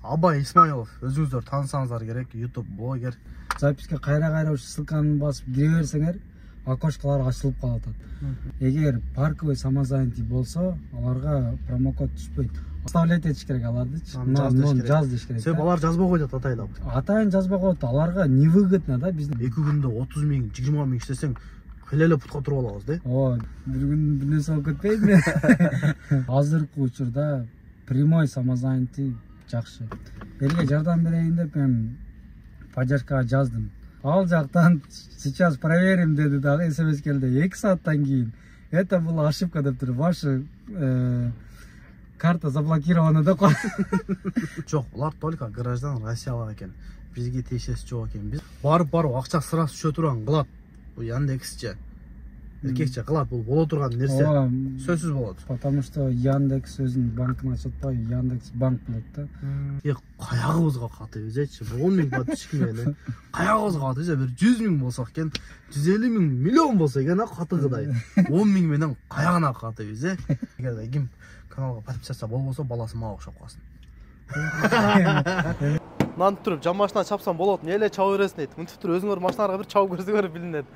Абай Исмайлов, өзіңіздер танысаңыздар керек, YouTube блогер. Записке кайра ушу ссылканы басып кире берсеңер, окошкалар ачылып калат. Эгер парковый самозанятый болсо, аларга промокод түшпөйт. Оставлять этиш керек алардычы. Жаз деш керек. Себеп алар жазбай коет атайлап. Атайын жазбай коет, аларга невыгодно да биздин. 2 күндө 30 миң, 20 миң иштесең, келеле путка туруп алабыз да. Ооба, бир күн бир нерсе болуп кетпейби? Азыркы учурда прямой самозанятый жакшы. Элге жардам берейин деп мен поддержкага жаздым. Ал жактан сейчас проверим деди дагы СМС келди. 2 сааттан кийин это была ошибка деп туруп, ваша карта заблокирована деп кой. Жок, булар только граждан Россиялык экен. Бизге тиешеси жок экен. Биз барып акча сырасы түшө турган кылат. Бул Яндексче. Эркекче кылат, бул боло турган нерсе. Сөзсүз болот. Потому что Яндекс өзүнүн банкын ачытпай, Яндекс банк болот да. Каягыбызга катып эзечи. 10 миң подписчик менен. Каягыбызга катып эзе бир 100 миң болсок экен, 150 миң миллион болсо экен катыгыдай. 10 миң менен каягына катып эзе. Эгерде ким каналга подписаться болбосо, баласы мага окшоп калсын. Нантып туруп, жан машина чапсам болот, эле чабып бересиң дейт. Мынтип туруп өзүңөр машиналарга бир чабып көрсөңөр билинет.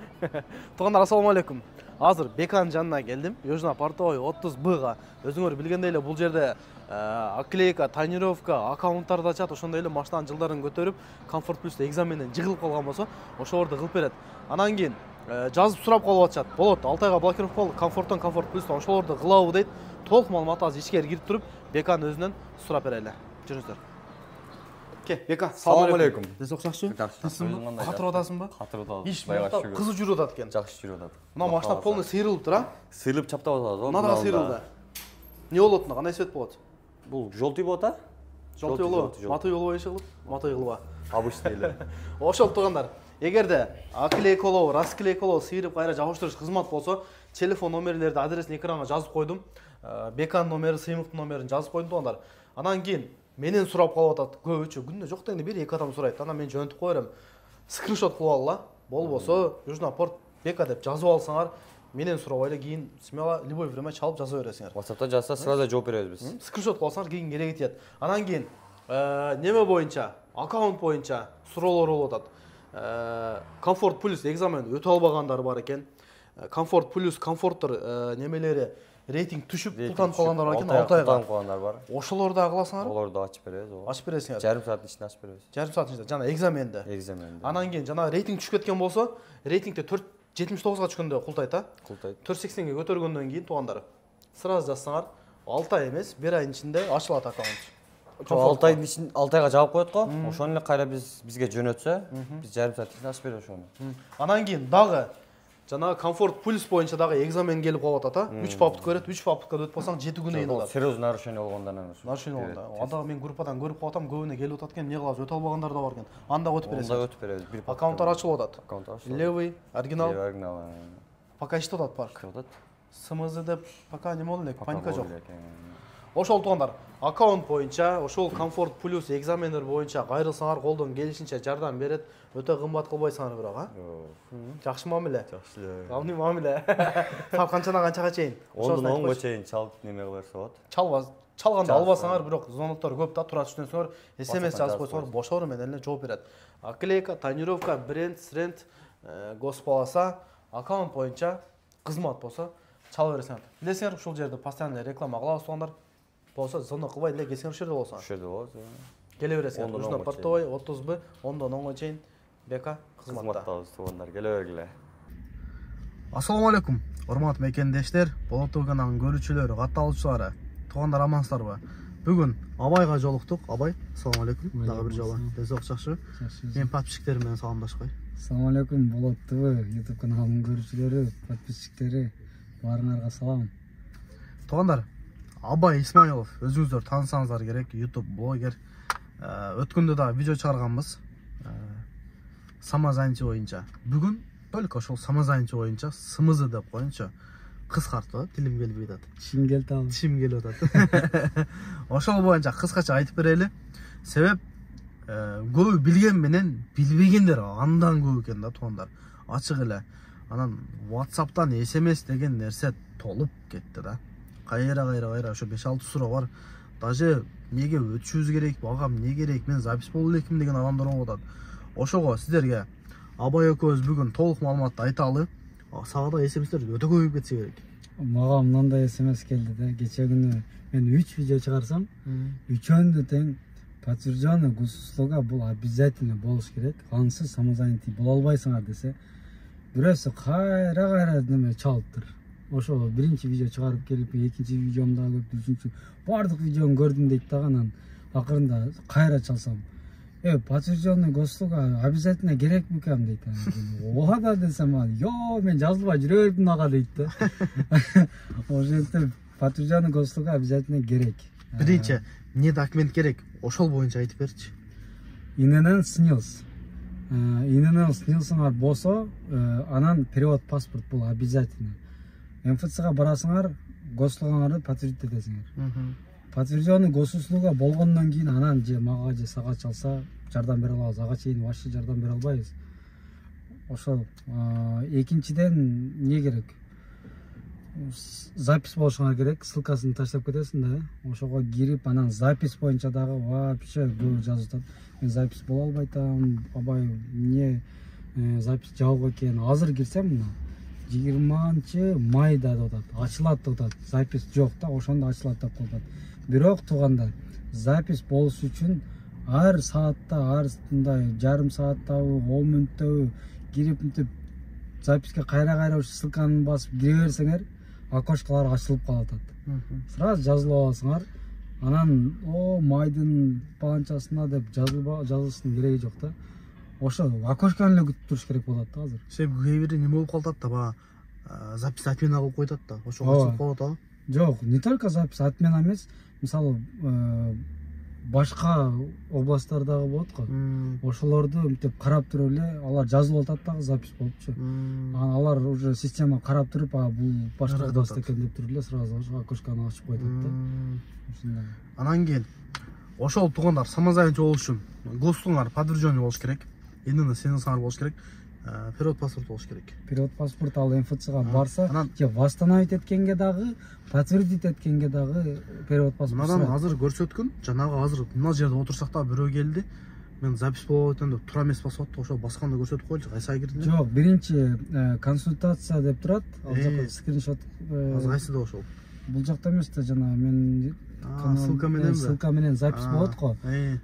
Туугандар, ассаламу алейкум. Азыр Беканын жанына келдим. Южно-Портовой 30Б-га. Өзүңөр билгендей эле бул жерде оклейка, тонировка, аккаунттарды ачат, ошондой эле машинанын жылдарын көтөрүп, Комфорт Плюс экзаменден жыгылып калган болсо, ошолорду кылып берет. Анан кийин жазып сурап калып атышат. Болот, 6 айга блокировка болду, Комфорттон Комфорт Плюстон ошолорду кылабы дейт. Толук маалымат азыр ичкери кирип туруп, Беканын өзүнөн сурап берели. Жүрүңүздөр. Бека, салам алейкум. Сиз окшакчы? Катырып атасыңбы? Катырып атат. Иш мурда кызы жүрүп атат экен. Жакшы жүрүп атат. Мына машина полный сыйрылып тур, а? Сыйрылып чаптап атат го. Мынага сыйрылды. Не болот, кандай свет болот? Бул жолтуй болот, а? Жолтуй болот. Маты жолубай иши кылып, маты кылба. Обычный эле. Ошол туугандар. Эгерде оклейкалоо, расклейкалоо, сыйрып кайра жабыштырыш кызмат болсо, телефон номерлерди, адресин экранга жазып койдум. Беканын номери, Сыймовдун номерин жазып койдум туугандар. Анан кийин менен сурап калып атат. Көбүчө күндө жок дегенде 1-2 адам сурайт. Анан мен жөнтүп кое берем. Скриншот кылып алла. Болбосо Южно-Порт Бека деп жазып алсаңар, менен сурабай эле кийин смело любой время чалып жаза бересиңер. WhatsApp'та жазса сразу жооп беребиз биз. Скриншот кылып алсаңар кийин кереги тиет. Анан кийин неме боюнча, аккаунт боюнча суроолор болуп атат. Комфорт Плюс экзамен өтө албагандар бар экен. Комфорт Плюс, комфорттор немелери рейтинг түшүп култанып калгандар бар экен, 6 айга. Култанып калгандар бар. Ошолорду да кыласыңар? Олорду ачып беребиз. Ачып бересиңер. Жарым сааттын ичинде ачып беребиз. Жарым сааттын ичинде, жана экзаменде. Анан кийин жана рейтинг түшүп кеткен болсо, рейтингде 479га түшкөндө култайт, а? Култайт. 480ге көтөргөндөн кийин туугандар, сразу жазсаңар, 6 ай эмес, 1 айдын ичинде ачылат аккаунт. 6 айдын ичинде 6 айга жаап коет го. Ошону эле кайра бизге жөнөтсө, биз жарым сааттын ичинде ачып беребиз ошону. Анан кийин дагы жана Комфорт Плюс боюнча дагы экзамен келип калып атат, 3 попытка берет, 3 попытка өтүп калсаң 7 күн эйин алат. Серьезный нарушение болгондон эмес. Нарушение болгондо. Анда мен группадан көрүп калып атам, көбүнө келип атат экен, эмне кылабыз, өтө албагандар да бар экен. Анда өтүп бересиз. Анда өтүп беребиз. Аккаунттар ачылып атат. Левый, оригинал. Оригинал. Пока иштеп атат парк. СМЗ деп пока не болду элек, паника жок. Ошол туугандар, аккаунт боюнча, ошол Комфорт Плюс экзамендер боюнча кайрылсаңар, колдон келишинче жардам берет. Өтө кымбат кылбайсыңар бирок, а? Жакшы мамиле. Жакшы эле. Амни мамиле. Саат канчадан канчага чейин? 10-дан 10га чейин чалып неме кыла берсе болот. Чалганда албасаңар, бирок звоноктор көп да, тура түшүнсөңөр, СМС жазып койсоңор, бошор менен эле жооп берет. Оклейка, тонировка, бренд, сренд, госполаса, аккаунт боюнча кызмат болсо, чала бересиңер. Билесиңер, ушул жерде постоянно реклама кылабыз туугандар. Болсо, звонок кылбай эле келсеңер, ушул жерде болсоңор. Ушул жерде болот. Келе бересиңер. Южно-Портовой 30Б, 10-дан 10га чейин Бека кызматта. Кызматтабыз туугандар, келе бергиле. Ассаламу алейкум, урматтуу мекендештер, Болотуу каналынын көрүүчүлөрү, катталуучулары. Туугандар, амансыздарбы? Бүгүн Абайга жолуктук. Абай, ассаламу алейкум. Дагы бир жолу. Сиз окшакчы? Мен подписчиктерим менен саламдашкой. Ассаламу алейкум, Болотуу YouTube каналынын көрүүчүлөрү, подписчиктери, баарыңарга салам. Туугандар, Абай Исмайлов, өзүңүздөр таанысаңыздар керек, YouTube блогер. Өткөндө да видео чыгарганбыз. Самозанятый боюнча. Бүгүн только ошол самозанятый боюнча СМЗ деп коюнчу. Кыскартып, тилим келбей атат. Тишим келип атат. Тишим келип атат. Ошол боюнча кыскача айтып берели. Себеп көбү билген менен билбегендер андан көп экен да туугандар. Ачык эле. Анан WhatsApp'тан SMS деген нерсе толуп кетти да. Кайра ошо 5-6 суроо бар. даже эмнеге өтүшүбүз керек, мага эмне керек, мен запись боло элекмин деген адамдар болуп атат. Ошого сиздерге Абай экөөбүз бүгүн толук маалыматты айталы. Сага да смстер өтө көбөйүп кетсе керек. Мага мындай смс келди да. Кече күнү мен 3 видео чыгарсам, үчөөндө тең подтвержденный госуслуга бул обязательно болуш керек. Ансыз самозанятый боло албайсыңар десе, бирөөсү кайра неме чалыптыр. Ошо биринчи видео чыгарып келип, экинчи видеомду көрүп, үчүнчү бардык видеону көрдүм дейт дагы, анан акырында кайра чалсам, подтвержденный госуслуга обязательно керек бекем дейт. Ооба да десем, жо, мен жазылбай жүрө бердим ага дейт да. Ошентип подтвержденный госуслуга обязательно керек. Биринчи эмне документ керек? Ошол боюнча айтып берчи. ИНН снилс. ИНН снилсыңар болсо, анан перевод паспорт бул обязательно. МФЦга барасыңар, госуслугаңарды подтвердить этесиңер. Подтвержденный госуслуга болгондон кийин анан же мага же сага чалса жардам бере алабыз. Ага чейин вообще жардам бере албайбыз. Ошол экинчиден эмне керек? Запись болушуңар керек. Ссылкасын таштап кетесиң да. Ошого кирип, анан запись боюнча дагы вообще көп жазып атат. Мен запись боло албай атам. Абай эмне запись жабык экен. Азыр кирсем мына 20 майда деп атат. Ачылат деп атат. Запись жок да, ошондо ачылат деп коюлат. Бирок туугандар, запись болуш үчүн ар саатта, ар мындай жарым сааттабы, 10 мүнөттөбү кирип мынтип записке кайра ушу ссылканы басып кире берсеңер, окошкалар ачылып калып атат. Сразу жазылып аласыңар. Анан майдын паланчасына деп жазылыштын кереги жок да. Ошо окошканы эле күтүп туруш керек болот да азыр. Кээ бирде неме болуп калат да, баягы запись отмена кылып коюп атат да. Ошого ачылып калып атабы? Жок, не только запись отмена эмес, мисалы башка областтардагы болот го. Ошолорду мынтип карап туруп эле алар жазылып атат дагы запись болупчу. Анан алар уже система карап туруп, бул башка област экен деп туруп эле сразу окошканы ачып коюп атат да. Ушундай. Анан кийин ошол туугандар самозанятый болуш үчүн госуслугаңар подтвержденный болуш керек. ИНН снилсыңар болуш керек. Перевод паспорт болуш керек. Перевод паспорт ал МФЦга барса, же восстановить эткенге дагы, подтвердить эткенге дагы перевод паспорт. Мындан азыр көрсөткүн, жанагы азыр мына жерде отурсак да бирөө келди. Мен запись болуп атам деп тура эмес басып атты, ошо басканда көрсөтүп коелучу, кайсыга кирдиң? Жок, биринчи консультация деп турат. Ал жакта скриншот. Азыр кайсыда ошол? Бул жакта эмес да, жана мен ссылка менен запись болот го.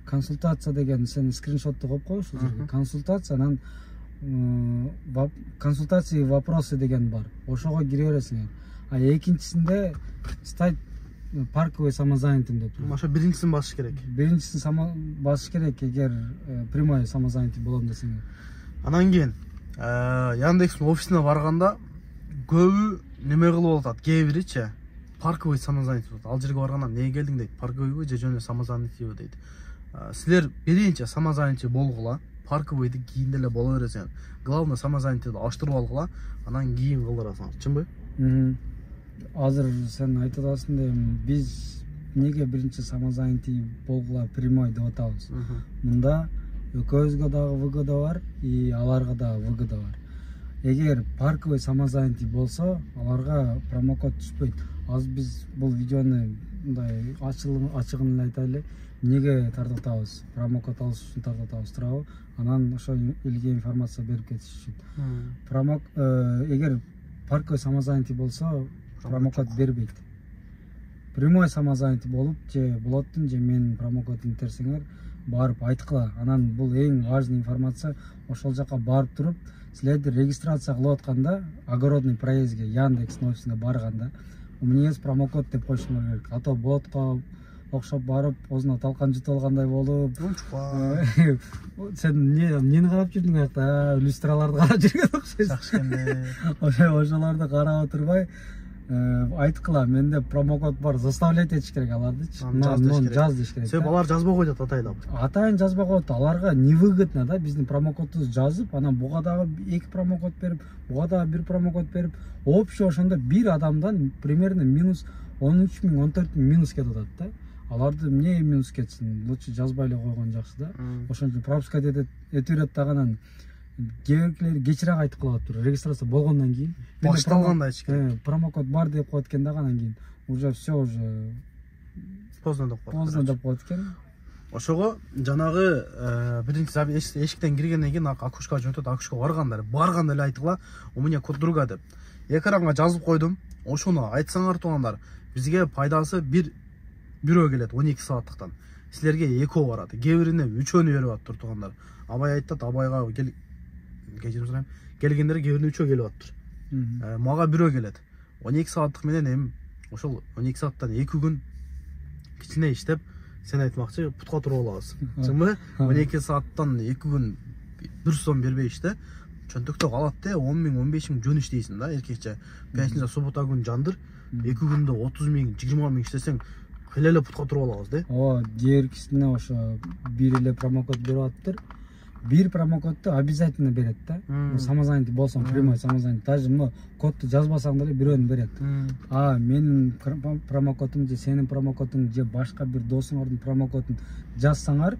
Консультация деген сен скриншотту коюп кой ушул жерге. Консультация, анан консультации вопросы деген бар. Ошого кире бересиңер. А экинчисинде стать парковый самозанятым деп тур. Ошо биринчисин басыш керек. Биринчисин басыш керек эгер прямой самозанятый болом десеңер. Анан кийин Яндекстин офисине барганда көбү неме кылып атат, кээ биричи парковый самозанятый болот. Ал жерге барганда эмнеге келдиң дейт, парковыйбы же жөн эле самозанятыйбы дейт. Силер биринчи самозанятый болгула, парковыйды кийин эле боло бересиңер. Главное самозанятыйды аштырып алгыла, анан кийин кылдырасыңар. Чынбы? Азыр сен айтып атасың да, биз эмнеге биринчи самозанятый болгула прямой деп атабыз. Мында экөөбүзгө дагы выгода бар, и аларга дагы выгода бар. Эгер парковый самозанятый болсо, аларга промокод түшпөйт. Азыр биз бул видеону мындай ачыгын эле айтайлы. Эмнеге тартатабыз? Промокод алыш үчүн тартатабыз туурабы? Анан ошо элге информация берип кетиш үчүн. Эгер парковый самозанятый болсо, промокод бербейт. Прямой самозанятый болуп же болоттун же мен промокодун терсеңер, барып айткыла. Анан бул эң важный информация. Ошол жака барып туруп, силерди регистрация кылып атканда, огородный проездге, Яндекстин офисине барганда, у меня есть промокод деп коюшуңар керек. А то болотко окшоп барып, өзүнө талкан жутуп алгандай болуп. Сен эмнени карап жүрдүң аяқта? Иллюстраларды карап жүргөн окшойсуң. Жакшы экенде. Ошолорду карап отурбай, айткыла, менде промокод бар, заставлять этиш керек алардычы. Жаз деш керек. Себеп алар жазбай коет атайлап. Атайын жазбай коет, аларга невыгодно да, биздин промокодубузду жазып, анан буга дагы 2 промокод берип, буга дагы 1 промокод берип, общий ошондо бир адамдан примерно минус 13 000, 14 000 минус кетип атат да. Аларды эмне минус кетсин, лучше жазбай эле койгон жакшы да. Ошон үчүн пропускать этип берет дагы, анан кээбиркилер кечирээк айтып калат тур, регистрация болгондон кийин. Башталганда айтыш керек. Промокод бар деп коет экен дагы, анан кийин уже все уже поздно деп коет. Поздно деп коет экен. Ошого жанагы биринчи эшиктен киргенден кийин акушкага жөнөтөт. Акушкага барганда эле айтыгыла, у меня кот друга деп. Экранга жазып койдум. Ошону айтсаңар туугандар, бизге пайдасы бирөө келет 12 сааттыктан. Силерге экөө барат. Кээ бирине 3өөнү берип атыптыр туугандар. Абай айтат, абайга кечирим сурайм. Келгендер кээ бирине 3өө келип атыптыр. Мага бирөө келет. 12 сааттык менен эми ошол 12 сааттан 2 күн кичине иштеп, сен айтмакчы путка туруп алабыз. Чынбы? 12 сааттан 2 күн 1 сом бербей иште. Чөнтөктө калат да 10 миң 15 миң жөн иштейсиң да эркекче. Пятница, суббота күн жандыр. 2 күндө 30 миң 20 миң иштесең эле путка туруп алабыз да. Ооба, дээркисине ошо бир эле промокод берип атыптыр. Бир промокодду обязательно берет да. Самозанятый болсоң, прямой самозанятый. Даже кодду жазбасаң деле бирөөнү берет. Менин промокодум же сенин промокодуң же башка бир досуңардын промокодун жазсаңар,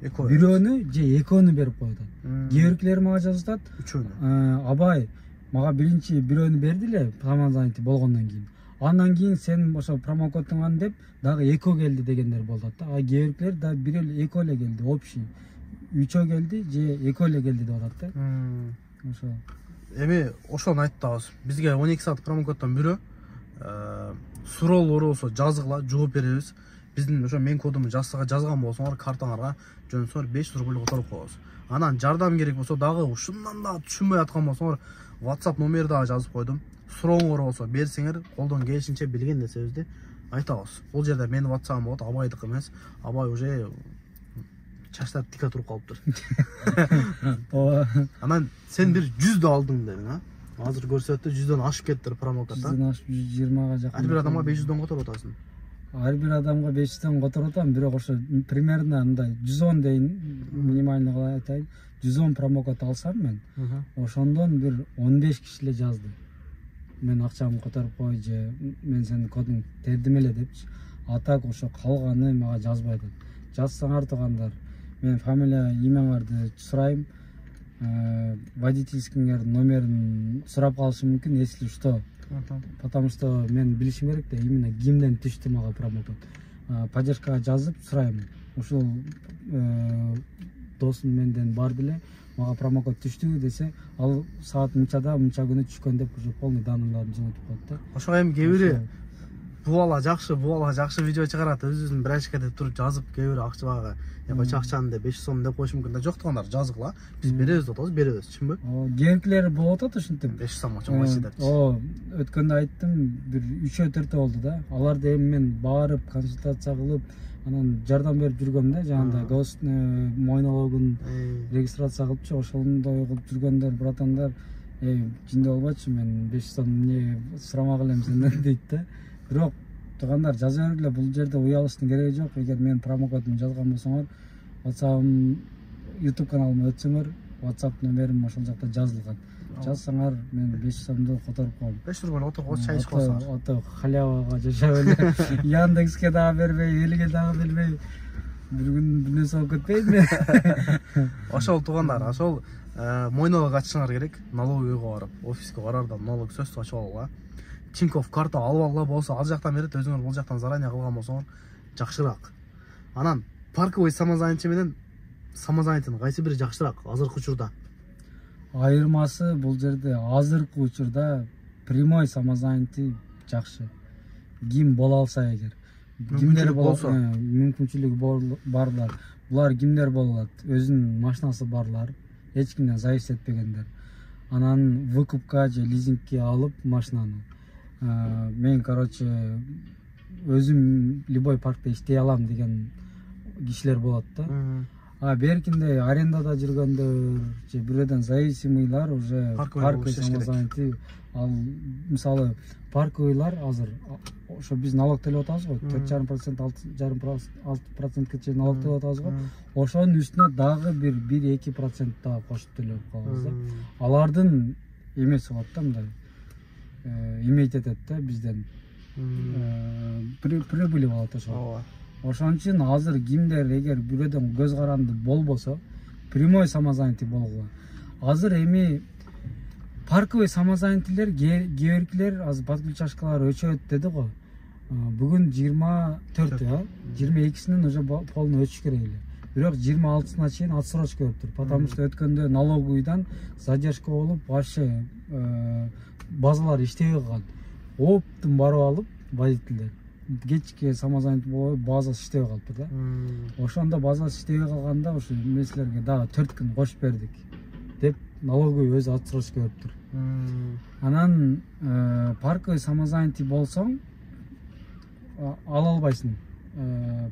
бирөөнү же экөөнү берип коет. Кээ биркилер мага жазып атат. 3өөнү. Абай, мага биринчи бирөөнү берди эле самозанятый болгондон кийин. Андан кийин сен ошо промокодуңан деп дагы экөө келди дегендер болот да. Кээ биркилер да бир эле экөө эле келди, общий. 3өө келди же 2 эле келди деп атат да. Ошо. Эми ошону айттабыз. Бизге 12 саат промокоддон бирөө суроолор болсо жазгыла, жооп беребиз. Биздин ошо мен кодумду жазган болсоңор, картаңарга жөнөтсөңөр 5 рубль которуп коебуз. Анан жардам керек болсо дагы ушундан да түшүнбөй аткан болсоңор, WhatsApp номерди дагы жазып койдум. Сурооңор болсо берсеңер, колдон келишинче билген нерсебизди айтабыз. Бул жерде менин WhatsApp'ым болот, Абайдыкы эмес. Абай уже чачтар тика туруп калыптыр. Анан сен бир 100 да алдың дедің, а? Азыр көрсөттү 100дөн ашып кеттир промокод. 100дөн ашып 120га жакын. Ар бир адамга 500дөн которуп атасың. Ар бир адамга 500дөн которуп атам, бирок ошо примерно мындай 110 дейин, минимальный кылып айтайын. 110 промокод алсам мен, ошондон бир 15 киши эле жазды. Мен акчамды которуп кой же мен сенин кодуң тердим эле депчи. А так ошо калганы мага жазбайт. Жазсаңар туугандар, мен фамилия, имяңарды сурайм, водительскиңердин номерин сурап калышым мүмкүн, если что. Потому что мен билишим керек да, именно кимден түштү мага промокод. Поддержкага жазып сурайм. Ушул досум менден барды эле, мага промокод түштү десе, ал саат мынчада, мынча күнү түшкөн деп уже полный данныйларын жылытып коет да. Ошого эми кээ бири бул бала жакшы видео чыгарат, өзүнүн бирашка деп туруп жазып, кээ бири акчага койчу акчаны деп 500 сом деп коюшу мүмкүн да. Жок туугандар, жазгыла. Биз беребиз деп атабыз, беребиз, түшүнбү? Герклер болуп атат ушинтип. 500 сомго чоңойчу деп. Өткөндө айттым, бир 3-4 болду да. Аларды эми мен барып консультация кылып, анан жардам берип жүргөм да, жанагындай гост мойнологун регистрация кылыпчы, ошондой кылып жүргөндөр, братандар, жинде болбочу, мен 500 сом эмне сурамак элем сенден дейт да. Бирок туугандар, жаза бергиле, бул жерде уялыштын кереги жок. Эгер мен промокодумду жазган болсоңор, WhatsApp'ым, YouTube каналыма өтсөңөр, WhatsApp номерим ошол жакта жазылган. Жазсаңар, мен 500 сомду которуп коем. 5 рубль отуруп коюп чай ичип койсоңор. Ото халявага жашап эле, Яндекске дагы бербей, элге дагы бербей, бир күн бир нерсе болуп кетпейби? Ошол туугандар, ошол мойнолук ачышыңар керек. Налоговыйга барып, офиске барардан налог сөзсүз ачып алгыла. Тинькофф карта алып алгыла болсо, ал жактан берет, өзүңөр бул жактан заранее кылган болсоңор жакшыраак. Анан парковый самозанятый менен самозанятыйнын кайсы бири жакшыраак азыркы учурда? Айырмасы бул жерде азыркы учурда прямой самозанятый жакшы. Ким боло алса эгер. Кимдер болсо, мүмкүнчүлүгү барлар. Булар кимдер болот? Өзүнүн машинасы барлар, эч кимден зависеть этпегендер. Анан выкупка же лизингке алып машинаны. Мен, короче, өзүм любой паркта иштей алам деген кишилер болот да. Беркинде арендада жүргөндөр же бирөөдөн зависимыйлар уже парковый самозанятый. Ал мисалы парковыйлар азыр ошо биз налог төлөп атабыз го, 4,5%, 6%ке чейин налог төлөп атабыз го. Ошонун үстүнө дагы бир 1-2% дагы кошуп төлөп калабыз да. Алардын эмеси болот да, мындай имеет этет да бизден. Прибыли болот ошо. Ошон үчүн азыр кимдер эгер бирөөдөн көз каранды болбосо, прямой самозанятый болгула. Азыр эми парковый самозанятыйлер, кээ биркилер азыр подключашкалар өчөт деди го. Бүгүн 24 ya. 22-синен уже полный өтүш керек эле. Бирок 26-сына чейин отсрочка өтүптүр. Потому что өткөндө налоговыйдан задержка болуп, вообще базалар иштебей калган. Оптун барып алып водительдер. Кечке самозанят болуп базасы иштебей калыптыр да. Ошондо базасы иштебей калганда ошо эмеселерге дагы 4 күн кошуп бердик деп налоговый өзү отсрочка өтүптүр. Анан парковый самозанятый болсоң ала албайсың.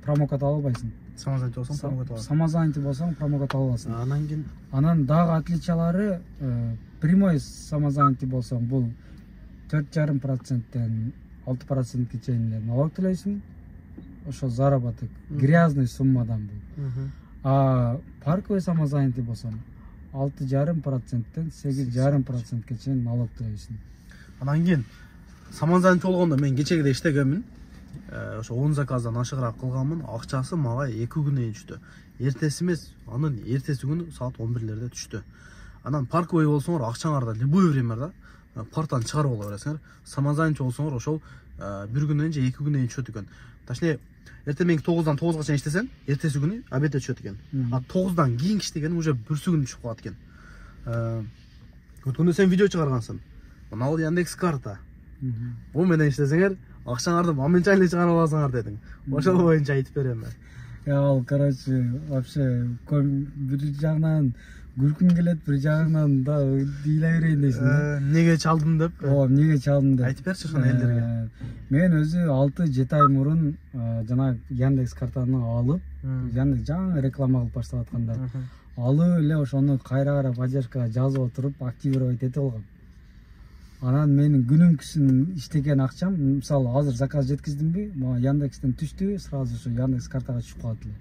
Промокат ала албайсың. Самозанятый болсоң промокат аласың. Самозанятый болсоң промокат ала аласың. Анан кийин Анан дагы отличиялары прямой самозанятый болсоң бул 4,5%тен 6%ке чейин налог төлөйсүң. Ошо заработок грязный суммадан бул. А парковый самозанятый болсоң 6,5%тен 8,5%ке чейин налог төлөйсүң. анан кийин самозанятый болгондо мен кечеге иштегенмин. Ошо 10 заказдан ашыгыраак кылганмын. Акчасы мага 2 күнүнөн түштү. Эртеси эмес, анын эртеси күнү саат 11лерде түштү. Анан парковый болсоңор акчаңарды любой время да парктан чыгарып ала бересиңер. Самозанятый болсоңор ошол 1 күнүнөн же 2 күнүнөн түшөт экен. Точнее, эртең 9дан 9га чейин иштесең, эртеси күнү обедте түшөт экен. А 9дан кийинки иштегеним уже бүрсү күнү түшүп калат экен. Өткөндө сен видео чыгаргансың. Мына Яндекс карта. Бул менен иштесеңер, акчаңарды моментально чыгарып аласыңар дедиң. Ошол боюнча айтып берем мен. Ал, короче, вообще бир жагынан күлкүм келет, бир жагынан да ыйлай берейин дейсиң да. Неге чалдым деп? Эмнеге чалдым деп. Айтып берчи ошону элдерге. Мен өзү 6-7 ай мурун жана Яндекс картаны алып, Яндекс жаңы реклама кылып баштап атканда, алып эле ошону кайра поддержкага жазып отуруп активировать этип алгам. Анан менин күнүмкүсүн иштеген акчам, мисалы азыр заказ жеткиздимби, мага Яндекстен түштү, сразу ошо Яндекс картага түшүп калат эле.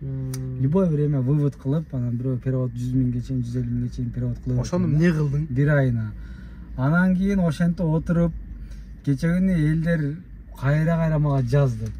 Любой время вывод кылып, анан бирөө перевод 100 миңге чейин, 150 миңге чейин перевод кылып. Ошону эмне кылдың? Бир айына. Анан кийин ошентип отуруп, кече күнү элдер кайра мага жазды.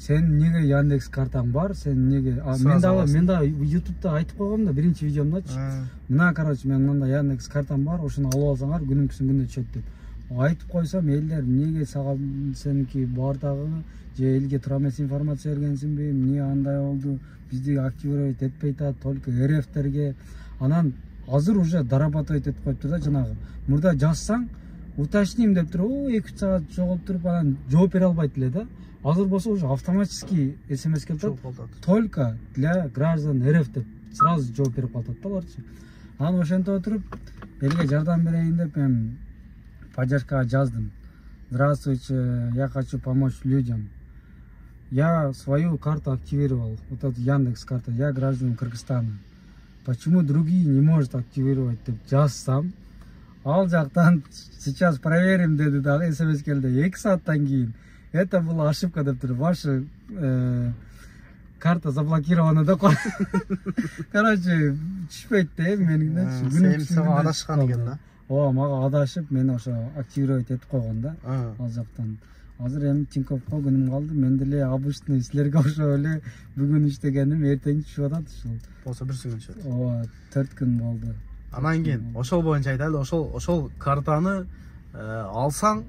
Сен неге Яндекс картаң бар? Сен неге? Мен дагы YouTube'да айтып койгом да, биринчи видеомдачы. Мына, короче, мен мындай Яндекс картам бар, ошону алып алсаңар, күнүмкүсүн күндө түшөт деп. Айтып койсом, элдер неге сага сеники бар дагы, же элге туура эмес информация бергенсиңби, эмне андай болду, бизди активировать этпей атат, только РФтерге. Анан азыр уже дорабатывать этип коюптур да, жанагы. Мурда жазсаң, уточним деп туруп, 2-3 саат жоголуп туруп, анан жооп бере албайт эле да. Азыр болсо уже автоматически СМС келип атат. Только для граждан РФ деп сразу жооп берип калат да аларчы. Анан ошентип отуруп, элге жардам берейин деп мен поддержкага жаздым. Здравствуйте, я хочу помочь людям. Я свою карту активировал, вот эту Яндекс карту, я гражданин Кыргызстана. Почему другие не может активировать деп жазсам, ал жактан сейчас проверим деди дагы СМС келди 2 сааттан кийин. Это была ошибка деп туруп, ваша карта заблокирована деп кой. Короче, түшпөйт да менин сага адашкан экен да. Ооба, мага адашып, мени ошо активировать этип койгон да. Ал жактан. Азыр эми Тиньковко күнүм калды. Мен деле обычный силерге ошо эле бүгүн иштегеним эртең түшүп атат ушул. Болсо бир күн түшөт. Ооба, 4 күн болду. Анан кийин ошол боюнча айтайлы, ошол картаны алсаң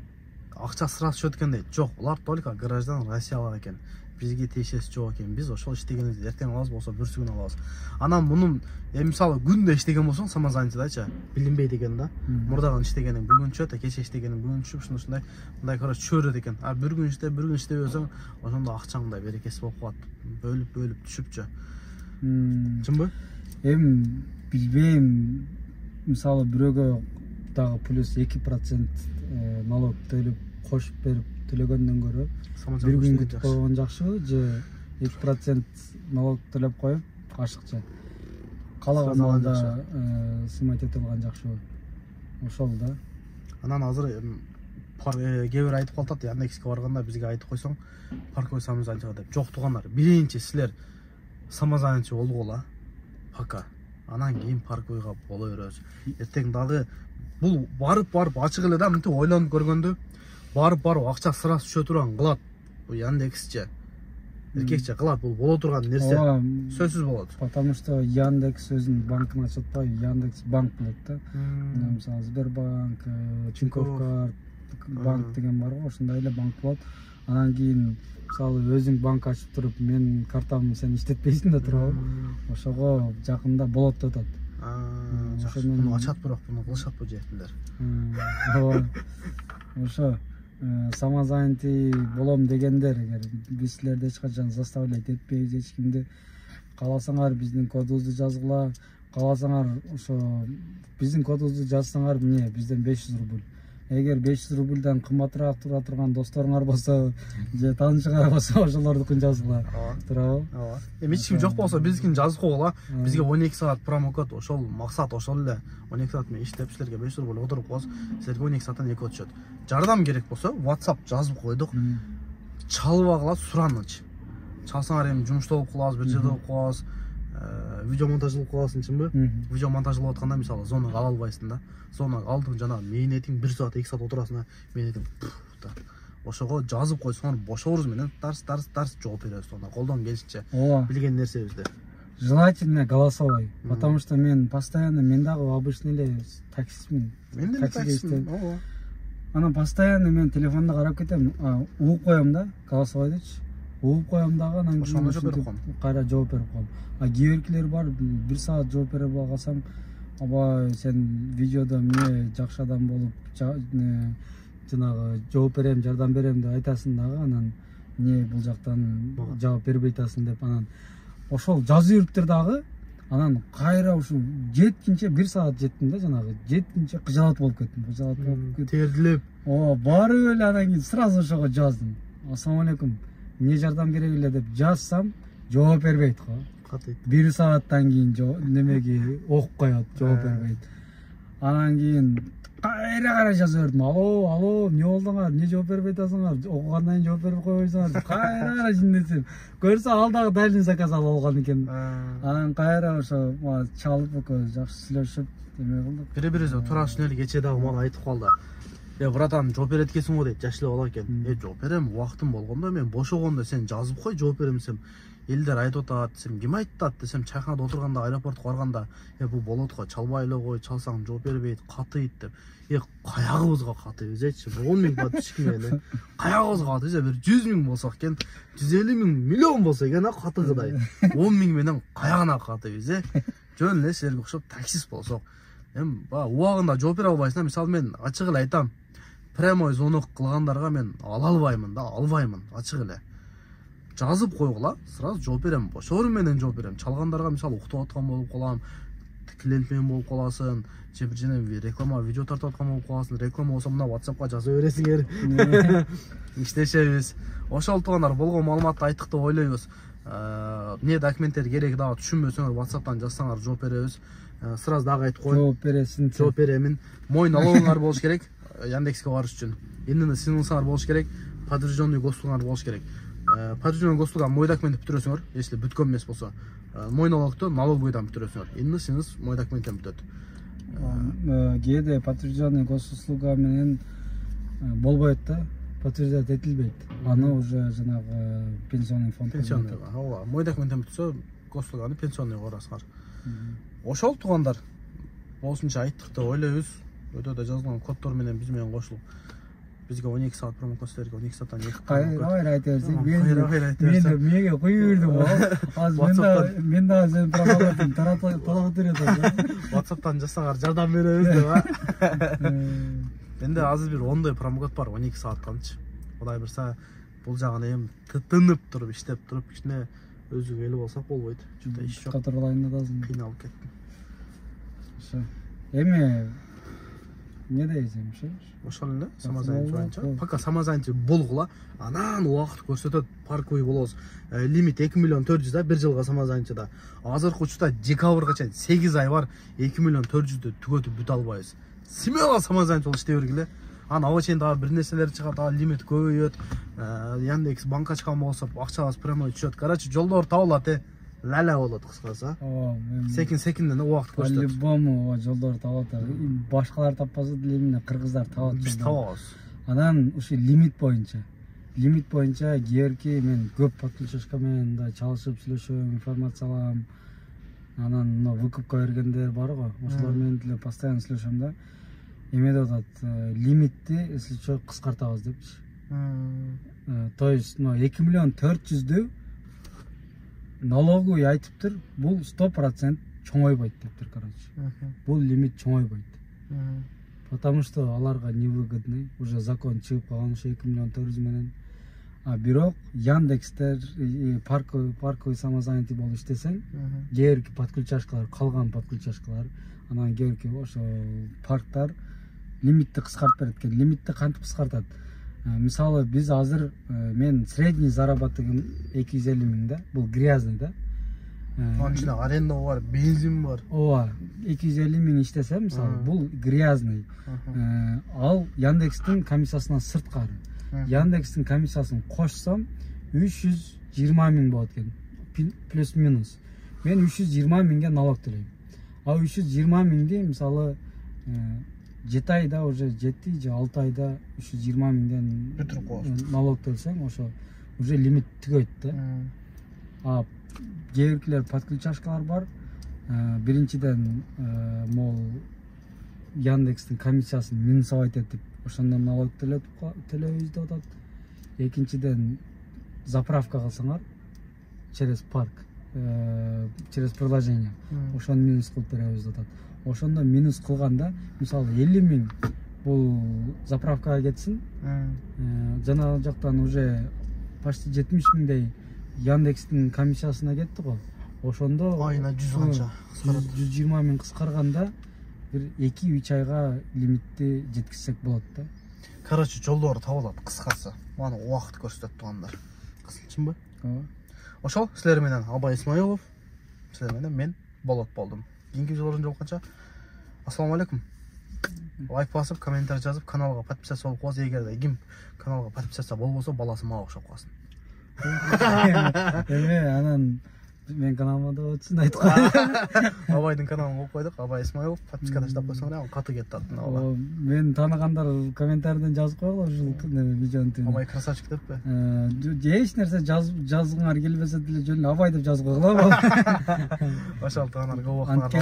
акча сразу түшөт экен дейт. Жок, булар только граждан Россиялык экен. Бизге тиешеси жок экен. Биз ошол иштегенибизди эртең алабыз, болсо бүрсү күн алабыз. Анан мунун мисалы күндө иштеген болсоң, самозанятыйдачы, билинбейт экен да. Мурдагы иштегениң бүгүн түшөт, кече иштегениң бүгүн түшүп, ушундай короче чөйрөт экен. А бир күн иштебей өсөң, ошондо акчаңда берекеси болуп калат. Бөлүп түшүпчү. Чынбы? Эми билбейм, мисалы бирөөгө дагы плюс 2% налог төлөп кошуп берип төлөгөндөн көрө бир күн күтүп койгон жакшыбы, же 2% налог төлөп коюп ашыкча калаган маалда сымать этип алган жакшыбы. Ошол да. Анан азыр кээ бир айтып калат, Яндекске барганда бизге айтып койсоң, парковый самозанятыйга деп. Жок туугандар, биринчи силер самозанятый болгула. Пока. Анан кийин парковыйга боло беребиз. Эртең дагы бул барып ачык эле да, мынтип ойлонуп көргөндө барып акча сразу түшө турган кылат. Бул Яндексче. Эркекче кылат, бул боло турган нерсе. Сөзсүз болот. Потому что Яндекс өзүнүн банкын ачып атпай, Яндекс банк болот да. Мисалы Сбербанк, Тинькофф банк деген бар го, ошондой эле банк болот. Анан кийин мисалы өзүң банк ачып туруп менин картамды сен иштетпейсиң да турабы, ошого жакында болот деп атат. Жакшы. Муну ачат, бирок муну кылышатпы жектилер. Ооба. Ошо самозанятый болом дегендер, эгер биз силерди эч качан заставлять этпейбиз, эч кимди. Кааласаңар биздин кодубузду жазгыла, кааласаңар ошо биздин кодубузду жазсаңар, эмне бизден 500 рубль. Эгер 500 рубльдан кымбатыраак тура турган досторуңар болсо, же таанышыңар болсо, ошолордукун жазгыла. Турабы? Ооба. Эч ким жок болсо биздикин жазып койгула. Бизге 12 саат промокод, ошол максат ошол эле. 12 саат мен иштеп силерге 500 рубль отуруп коебуз. Силерге 12 сааттан 2 өтүшөт. Жардам керек болсо, WhatsApp жазып койдук. Чалбагыла сураныч. Чалсаңар эми жумушта болуп калабыз, бир жерде болуп калабыз. Видео монтажлап коесуңчунбу? Видео монтажлап атканда мисалы зонага ала албайсың да. Зонага алдың жана мэйнетиң 1 саат 2 саат отурасың, мэйнетиң. Ошого жазып койсоңор бошоорубуз менен тарс жооп беребиз сонда. Колдон келишинче билген нерсебизди. Желательно голосовой, потому что мен постоянно дагы обычный эле таксистмин. Мен деле таксистмин. Ооба. Анан постоянно мен телефонду карап кетем, угуп коем да, голосовойдучу. Угуп коем дагы, анан кайра жооп берип коем. А кийинкилер бар, 1 саат жооп бере калсам, аба сен видеодо эмне жакшы адам болуп, жанагы жооп берем, жардам берем деп айтасың дагы, анан эмне бул жактан жооп бербей атасың деп, анан ошол жазып юруптур дагы, анан кайра ушу жеткинче 1 саат жеттим да, жанагы жеткинче кыжалат болуп кеттим, тердилеп. Барып эле анан кийин сразу ошого жаздым. Ассаламу алейкум, эмне жардам керек эле деп жазсам, жооп бербейт го. 1 сааттан кийин немеге окуп коет, жооп бербейт. Анан кийин кайра жазып бердим. Алло, эмне болдуңар? Эмне жооп бербей атасыңар? Окугандан кийин жооп берип койбойсуңар. Кайра жиндесем. Көрсө ал дагы дальний заказ алып алган экен. Анан кайра ошо чалып жакшы сүйлөшүп эме кылдык. Бири-бирибизге туура түшүнө эле кечээ дагы мага айтып калды. Братан, жооп берет экенсиң го дейт, жашлап ала экен. Жооп берем, убактым болгондо мен бошогондо сен жазып кой, жооп берем десем. Элдер айтып атат, десем, ким айтты десем, чайханада отурганда, аэропортко барганда, бул болот го, чалбай эле кой, чалсаң жооп бербейт, катыйт деп. Каягыбызга катыйбыз эчи? 10 миң подписчик менен. Каягыбызга катыйбыз, бир 100 миң болсок экен, 150 миң, миллион болсо экен, катыгыдай. 10 миң менен каягына катыйбыз, Жөн эле силерге окшоп таксист болсок. Убагында жооп бере албайсың, мисалы мен ачык эле айтам. Прямой звонок кылгандарга мен ала албаймын да, албаймын, ачык эле. Жазып койгула, сразу жооп берем, бошору менен жооп берем. Чалгандарга мисалы уктап аткан болуп калам, клиент менен болуп каласың, же бир жерден реклама, видео тартып аткан болуп каласың, реклама болсо мына WhatsAppка жаза бересиңер. Иштешебиз. Ошол туугандар болгон маалыматты айттык деп ойлойбуз. Эмне документтер керек дагы түшүнбөсөңөр WhatsApp'тан жазсаңар жооп беребиз. Сразу дагы айтып коеюн. Жооп бересиң. Жооп беремин. Мой налогуңар болуш керек. Яндекске барыш үчүн. Эмне сыйынсаңар болуш керек. Подтвержденный госуслугаңар болуш керек. Подтвержденный госуслуга мой документ бүтүрөсүңөр, если бүткөн эмес болсо. Мой налогто налоговыйдан бүтүрөсүңөр. Эмне сиңиз мой документтен бүтөт. Кээде подтвержденный госуслуга менен болбойт да, подтверждать этилбейт. Аны уже жанагы пенсионный фонд. Пенсионныйга, ооба. Мой документтен бүтсө, госуслуганы пенсионныйга барасыңар. Ошол туугандар болушунча айттык деп ойлойбуз. Өйдө жазылган коддор менен биз менен кошулуп бизге 12 саат промокод силерге 12 сааттан 2 кайра айта берсең, мен меге коюп бердим го. Азыр мен да сен промокодун таратып берет. WhatsApp'тан жазсаңар жардам беребиз деп. Менде азыр бир 10 промокод бар 12 сааттанчы. Кудай берсе, бул жагын эми тынып туруп иштеп туруп кичине өзүгө эле болсок болбойт. Чүнтө иш жок. Катарлайында дасың. Кыйналып кеттим. Ошо. Эми не дейсиң, ошол эле самозанятый боюнча. Пока самозанятый болгула, анан убакыт көрсөтөт, парковый болобуз. Лимит 2 миллион 400 да, 1 жылга самозанятыйда. Азыркы учурда декабрга чейин 8 ай бар, 2 миллион 400дү түгөтүп бүтө албайбыз. Смело самозанятый болуп иштей бергиле. Анан аба чейин дагы бир нерселер чыгат, лимит көбөйөт. Яндекс банк ачкан болсо акчабыз прямой түшөт. Короче, жолдор табылат, лала болот кыскасы. Секин-секинден убакыт көрсөтөт. По-любому жолдор табылат. Башкалар таппаса деле эмне кыргыздар табат. Биз табабыз. Анан ушу лимит боюнча кийерки мен көп подключашка менен да чалышып сүйлөшөм, информация алам. Анан мына выкупка бергендер бар го, ошолор менен деле постоянно сүйлөшөм да. Эме деп атат, лимитти если чо кыскартабыз депчи. То есть 2 миллион 400ді налоговый айтыптыр, бул 100% чоңойбойт дептир, короче. Бул лимит чоңойбойт. Потому что аларга невыгодный, уже закон чыгып калган ошо 2 миллион 400 менен. А бирок Яндекстер парковый самозанятый болуп иштесең, кээбирки подключашкалар, калган подключашкалар, анан кээбирки ошо парктар лимитти кыскартып берет экен. Лимитти кантип кыскартат? Мисалы биз азыр мен средний заработогум 250 000 да, бул грязный да. Анын ичинде аренда бар, бензин бар. Ооба, 250 000 иштесем, мисалы, бул грязный. Ал Яндекстин комиссиясынан сырткары. Яндекстин комиссиясын кошсам 320 000 болот экен. Плюс-минус. Мен 320 000ге налог төлөйм. А 320 000ди мисалы 7 айда уже 7 же 6 айда 320 000ден бүтүрүп коесуң. Налог төлсөң, ошо уже лимит түгөйт да. А кээбиркилер подключашкалар бар. Биринчиден мол Яндекстин комиссиясын минусовать этип, ошондон налог төлөйбүз деп атат. Экинчиден заправка кылсаңар через парк, через приложение, ошону минус кылып беребиз деп атат. Ошондо минус кылганда, мисалы 50 000 бул заправкага кетсин, жана жактан уже почти 70 000дей Яндекстин комиссиясына кетти го. Ошондо айына 100 канча кыскарат. 120 000 кыскарганда бир 2-3 айга лимитти жеткизсек болот да. Короче, жолдор табылат кыскасы. Мана убакыт көрсөтөт тугандар. Кысылчынбы? Ооба. Ошол силер менен Абай Исмаилов, силер менен мен Болот болдум. Кийинки жолдордон жолукканча ассаламу алейкум. Лайк басып, комментарий жазып, каналга подписаться болуп коесуз. Эгерде ким каналга подписаться болбосо, баласы мага окшоп калсын. Анан мен каналыма да отсын айтып коюм. Абайдын каналын коюп койдук. Абай Исмаилов подписка таштап койсоңор, ал каты кетти аттына. Мен тааныгандар комментарийден жазып койгула ушул видеонун түбүнө. Абай красавчик деппи? Эч нерсе жазгыңар келбесе деле жөн Абай деп жазып койгула. Ошол туугандар көп убакыт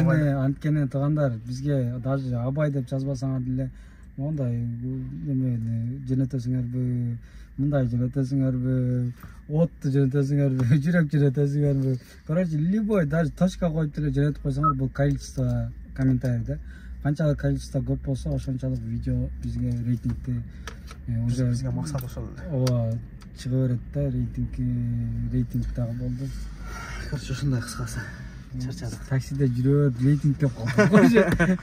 анткени туугандар бизге даже Абай деп жазбасаңар деле мондай неме жөнөтөсүңөрбү, мындай жөнөтөсүңөрбү, отту жөнөтөсүңөрбү, жүрөк жөнөтөсүңөрбү. Короче, любой даже точка коюп деле жөнөтүп койсоңор, бул количество комментарий да. Канчалык количество көп болсо, ошончалык видео бизге рейтингти уже бизге максат ошол эле. Ооба, чыга берет да, рейтинг дагы болду. Короче, ушундай кыскасы. Чарчадык. Таксиде жүрөт, рейтинг деп калдык.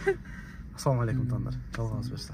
Ассаламу алейкум туугандар. Жалгабыз берсе.